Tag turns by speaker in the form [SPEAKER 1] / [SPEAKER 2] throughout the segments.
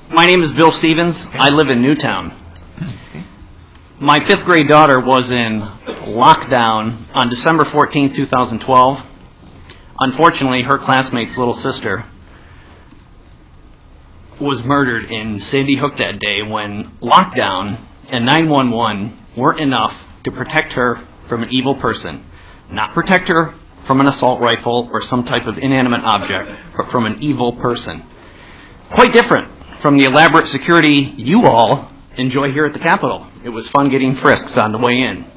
[SPEAKER 1] My name is Bill Stevens. I live in Newtown. My 5th grade daughter was in lockdown on December 14, 2012. Unfortunately, her classmate's little sister was murdered in Sandy Hook that day when lockdown and 911 weren't enough to protect her from an evil person. Not protect her from an assault rifle or some type of inanimate object, but from an evil person. Quite different from the elaborate security you all enjoy here at the Capitol. It was fun getting frisks on the way in.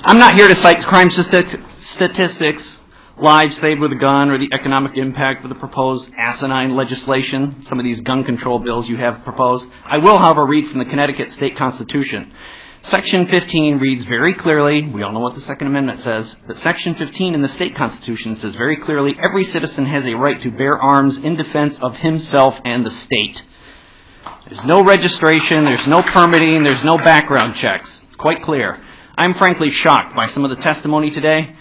[SPEAKER 1] I'm not here to cite crime statistics, lives saved with a gun, or the economic impact of the proposed asinine legislation, some of these gun control bills you have proposed. I will, however, read from the Connecticut State Constitution. Section 15 reads very clearly, we all know what the Second Amendment says, but Section 15 in the state constitution says very clearly, every citizen has a right to bear arms in defense of himself and the state. There's no registration, there's no permitting, there's no background checks. It's quite clear. I'm frankly shocked by some of the testimony today.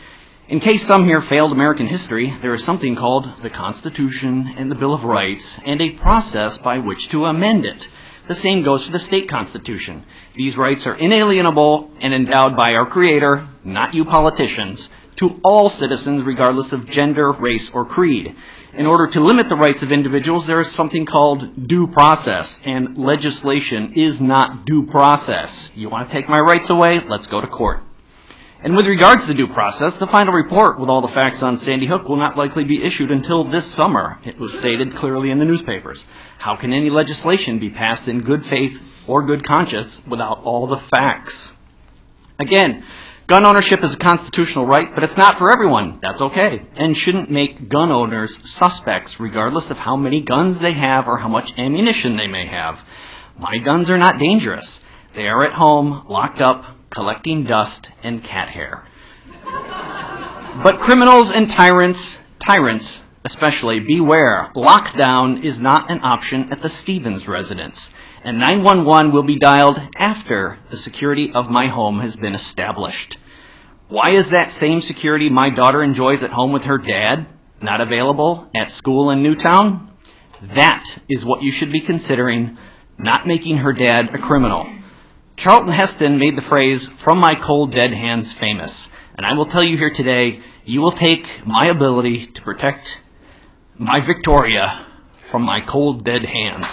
[SPEAKER 1] In case some here failed American history, there is something called the Constitution and the Bill of Rights and a process by which to amend it. The same goes for the state constitution. These rights are inalienable and endowed by our Creator, not you politicians, to all citizens regardless of gender, race, or creed. In order to limit the rights of individuals, there is something called due process, and legislation is not due process. You want to take my rights away? Let's go to court. And with regards to due process, the final report with all the facts on Sandy Hook will not likely be issued until this summer. It was stated clearly in the newspapers. How can any legislation be passed in good faith or good conscience without all the facts? Again, gun ownership is a constitutional right, but it's not for everyone. That's okay, and shouldn't make gun owners suspects regardless of how many guns they have or how much ammunition they may have. My guns are not dangerous. They are at home, locked up, collecting dust and cat hair. But criminals and tyrants especially, beware. Lockdown is not an option at the Stevens residence, and 911 will be dialed after the security of my home has been established. Why is that same security my daughter enjoys at home with her dad not available at school in Newtown? That is what you should be considering, not making her dad a criminal. Charlton Heston made the phrase, "from my cold dead hands," famous. And I will tell you here today, you will take my ability to protect my Victoria from my cold dead hands.